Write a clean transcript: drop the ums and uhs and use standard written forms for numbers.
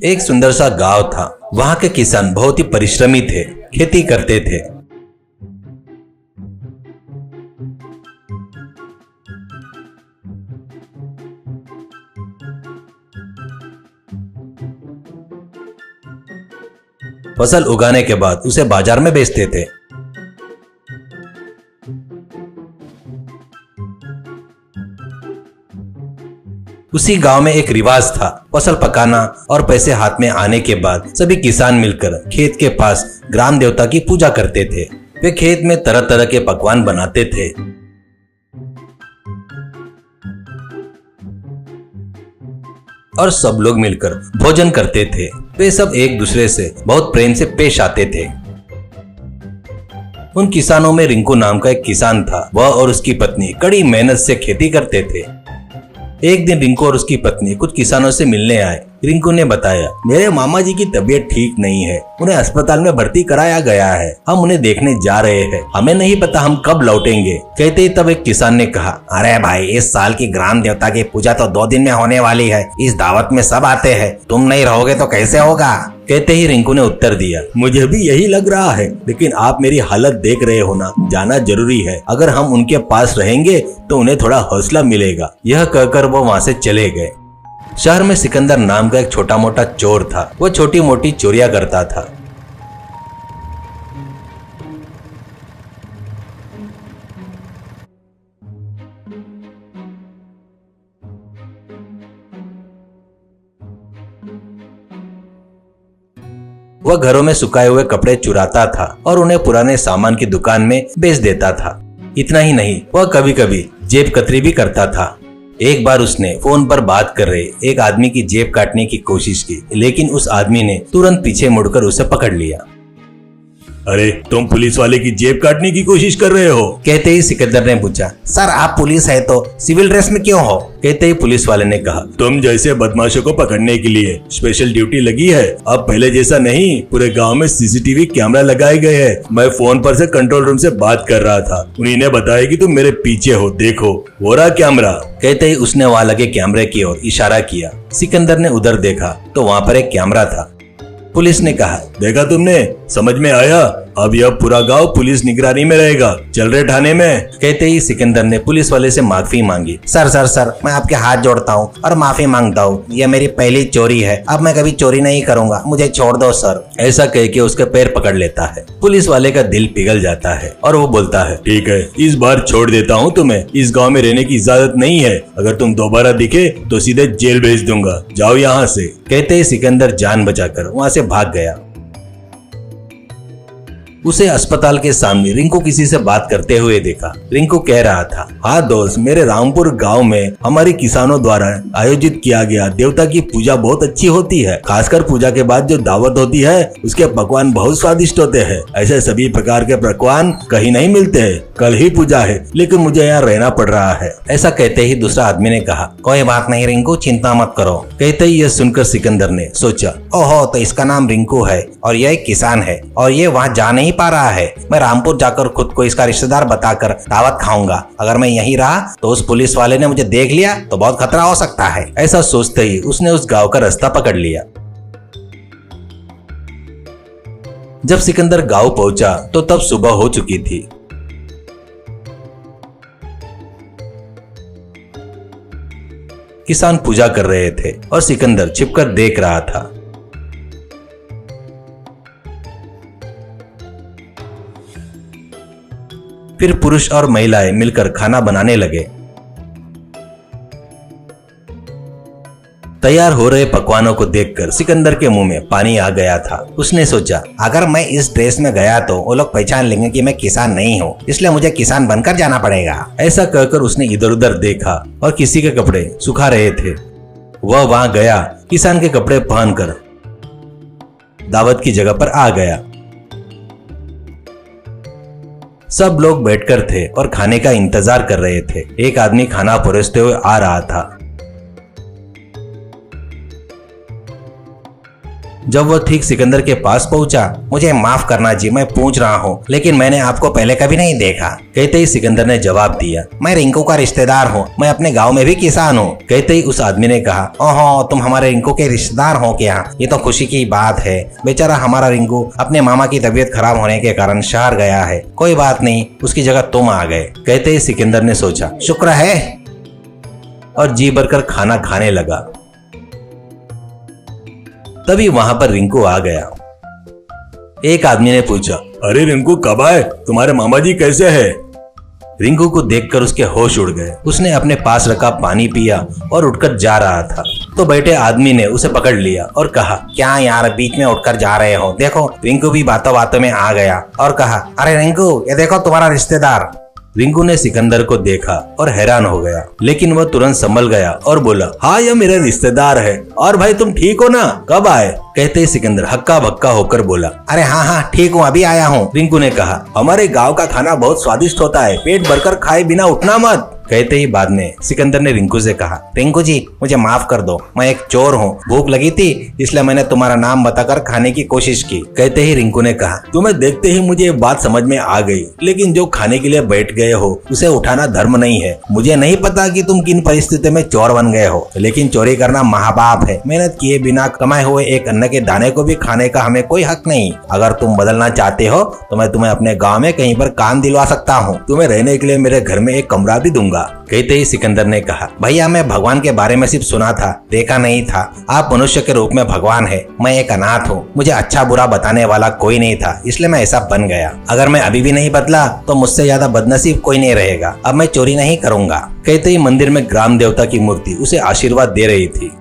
एक सुंदर सा गांव था। वहां के किसान बहुत ही परिश्रमी थे, खेती करते थे। फसल उगाने के बाद उसे बाजार में बेचते थे। उसी गांव में एक रिवाज था, फसल पकाना और पैसे हाथ में आने के बाद सभी किसान मिलकर खेत के पास ग्राम देवता की पूजा करते थे। वे खेत में तरह तरह के पकवान बनाते थे। और सब लोग मिलकर भोजन करते थे। वे सब एक दूसरे से बहुत प्रेम से पेश आते थे। उन किसानों में रिंकू नाम का एक किसान था। वह और उसकी पत्नी कड़ी मेहनत से खेती करते थे। एक दिन रिंकू और उसकी पत्नी कुछ किसानों से मिलने आए। रिंकू ने बताया, मेरे मामा जी की तबीयत ठीक नहीं है, उन्हें अस्पताल में भर्ती कराया गया है। हम उन्हें देखने जा रहे हैं, हमें नहीं पता हम कब लौटेंगे। कहते ही तब एक किसान ने कहा, अरे भाई, इस साल की ग्राम देवता की पूजा तो 2 दिन में होने वाली है। इस दावत में सब आते हैं, तुम नहीं रहोगे तो कैसे होगा। कहते ही रिंकू ने उत्तर दिया, मुझे भी यही लग रहा है, लेकिन आप मेरी हालत देख रहे हो ना, जाना जरूरी है। अगर हम उनके पास रहेंगे तो उन्हें थोड़ा हौसला मिलेगा। यह कहकर वो वहाँ से चले गए। शहर में सिकंदर नाम का एक छोटा मोटा चोर था। वो छोटी मोटी चोरियां करता था। वह घरों में सुखाए हुए कपड़े चुराता था और उन्हें पुराने सामान की दुकान में बेच देता था। इतना ही नहीं, वह कभी कभी जेब कतरी भी करता था। एक बार उसने फोन पर बात कर रहे एक आदमी की जेब काटने की कोशिश की, लेकिन उस आदमी ने तुरंत पीछे मुड़कर उसे पकड़ लिया। अरे, तुम पुलिस वाले की जेब काटने की कोशिश कर रहे हो? कहते ही सिकंदर ने पूछा, सर आप पुलिस है तो सिविल ड्रेस में क्यों हो? कहते ही पुलिस वाले ने कहा, तुम जैसे बदमाशों को पकड़ने के लिए स्पेशल ड्यूटी लगी है। अब पहले जैसा नहीं, पूरे गांव में सीसीटीवी कैमरा लगाए गए हैं। मैं फोन पर से कंट्रोल रूम से बात कर रहा था, उन्हीं ने बताया कि तुम मेरे पीछे हो, देखो वो रहा कैमरा। कहते ही उसने वहां लगे कैमरे की ओर इशारा किया। सिकंदर ने उधर देखा तो वहां पर एक कैमरा था। पुलिस ने कहा, देखा तुमने, समझ में आया? अब यह पूरा गांव पुलिस निगरानी में रहेगा। चल रहे थाने में। कहते ही सिकंदर ने पुलिस वाले से माफी मांगी। सर मैं आपके हाथ जोड़ता हूँ और माफी मांगता हूँ। यह मेरी पहली चोरी है, अब मैं कभी चोरी नहीं करूँगा, मुझे छोड़ दो सर। ऐसा कह के उसके पैर पकड़ लेता है। पुलिस वाले का दिल पिघल जाता है और वो बोलता है, ठीक है, इस बार छोड़ देता हूँ तुम्हें। इस गाँव में रहने की इजाजत नहीं है। अगर तुम दोबारा दिखे तो सीधे जेल भेज दूंगा, जाओ यहाँ से। कहते ही सिकंदर जान बचाकर वहाँ से भाग गया। उसे अस्पताल के सामने रिंकू किसी से बात करते हुए देखा। रिंकू कह रहा था, हाँ दोस्त, मेरे रामपुर गांव में हमारे किसानों द्वारा आयोजित किया गया देवता की पूजा बहुत अच्छी होती है। खासकर पूजा के बाद जो दावत होती है उसके पकवान बहुत स्वादिष्ट होते हैं। ऐसे सभी प्रकार के पकवान कहीं नहीं मिलते हैं। कल ही पूजा है, लेकिन मुझे यहाँ रहना पड़ रहा है। ऐसा कहते ही दूसरा आदमी ने कहा, कोई बात नहीं रिंकू, चिंता मत करो। कहते ही यह सुनकर सिकंदर ने सोचा, ओहो, तो इसका नाम रिंकू है और यह एक किसान है और ये वहाँ जा नहीं पा रहा है। मैं रामपुर जाकर खुद को इसका रिश्तेदार बताकर दावत खाऊंगा। अगर मैं यहीं रहा तो उस पुलिस वाले ने मुझे देख लिया तो बहुत खतरा हो सकता है। ऐसा सोचते ही उसने उस गांव का रास्ता पकड़ लिया। जब सिकंदर गांव पहुंचा तो तब सुबह हो चुकी थी। किसान पूजा कर रहे थे और सिकंदर छिपकर देख रहा था। फिर पुरुष और महिलाएं मिलकर खाना बनाने लगे। तैयार हो रहे पकवानों को देखकर सिकंदर के मुंह में पानी आ गया था। उसने सोचा, अगर मैं इस ड्रेस में गया तो वो लोग पहचान लेंगे कि मैं किसान नहीं हूँ, इसलिए मुझे किसान बनकर जाना पड़ेगा। ऐसा कहकर उसने इधर उधर देखा और किसी के कपड़े सुखा रहे थे। वह वहां गया, किसान के कपड़े पहनकर दावत की जगह पर आ गया। सब लोग बैठकर थे और खाने का इंतजार कर रहे थे। एक आदमी खाना परोसते हुए आ रहा था। जब वह ठीक सिकंदर के पास पहुंचा, मुझे माफ करना जी, मैं पूछ रहा हूँ, लेकिन मैंने आपको पहले कभी नहीं देखा। कहते ही सिकंदर ने जवाब दिया, मैं रिंकू का रिश्तेदार हूँ, मैं अपने गाँव में भी किसान हूँ। कहते ही उस आदमी ने कहा, ओहो, तुम हमारे रिंकू के रिश्तेदार हो क्या? ये तो खुशी की बात है। बेचारा हमारा रिंकू अपने मामा की तबीयत खराब होने के कारण शहर गया है। कोई बात नहीं, उसकी जगह तुम आ गए। कहते ही सिकंदर ने सोचा, शुक्र है, और जी भरकर खाना खाने लगा। तभी वहां पर रिंकू आ गया। एक आदमी ने पूछा, अरे रिंकू कब आए? तुम्हारे मामा जी कैसे है? रिंकू को देखकर उसके होश उड़ गए। उसने अपने पास रखा पानी पिया और उठकर जा रहा था तो बैठे आदमी ने उसे पकड़ लिया और कहा, क्या यार बीच में उठकर जा रहे हो? देखो, रिंकू भी बातों बातों में आ गया और कहा, अरे रिंकू, ये देखो तुम्हारा रिश्तेदार। रिंकू ने सिकंदर को देखा और हैरान हो गया, लेकिन वह तुरंत संभल गया और बोला, हाँ यह मेरा रिश्तेदार है। और भाई तुम ठीक हो ना? कब आए? कहते ही सिकंदर हक्का बक्का होकर बोला, अरे हाँ हाँ ठीक हूँ, अभी आया हूँ। रिंकू ने कहा, हमारे गाँव का खाना बहुत स्वादिष्ट होता है, पेट भरकर खाए बिना उठना मत। कहते ही बाद में सिकंदर ने रिंकू से कहा, रिंकू जी मुझे माफ कर दो, मैं एक चोर हूँ, भूख लगी थी इसलिए मैंने तुम्हारा नाम बताकर खाने की कोशिश की। कहते ही रिंकू ने कहा, तुम्हें देखते ही मुझे ये बात समझ में आ गई, लेकिन जो खाने के लिए बैठ गए हो उसे उठाना धर्म नहीं है। मुझे नहीं पता कि तुम किन परिस्थितियों में चोर बन गए हो, लेकिन चोरी करना महापाप है। मेहनत किए बिना कमाए हुए एक अन्न के दाने को भी खाने का हमें कोई हक नहीं। अगर तुम बदलना चाहते हो तो मैं तुम्हें अपने गाँव में कहीं पर काम दिलवा सकता हूँ। तुम्हें रहने के लिए मेरे घर में एक कमरा भी दूंगा। कहते ही सिकंदर ने कहा, भैया मैं भगवान के बारे में सिर्फ सुना था, देखा नहीं था। आप मनुष्य के रूप में भगवान है, मैं एक अनाथ हूँ, मुझे अच्छा बुरा बताने वाला कोई नहीं था, इसलिए मैं ऐसा बन गया। अगर मैं अभी भी नहीं बदला तो मुझसे ज्यादा बदनसीब कोई नहीं रहेगा। अब मैं चोरी नहीं करूंगा। कहते ही मंदिर में ग्राम देवता की मूर्ति उसे आशीर्वाद दे रही थी।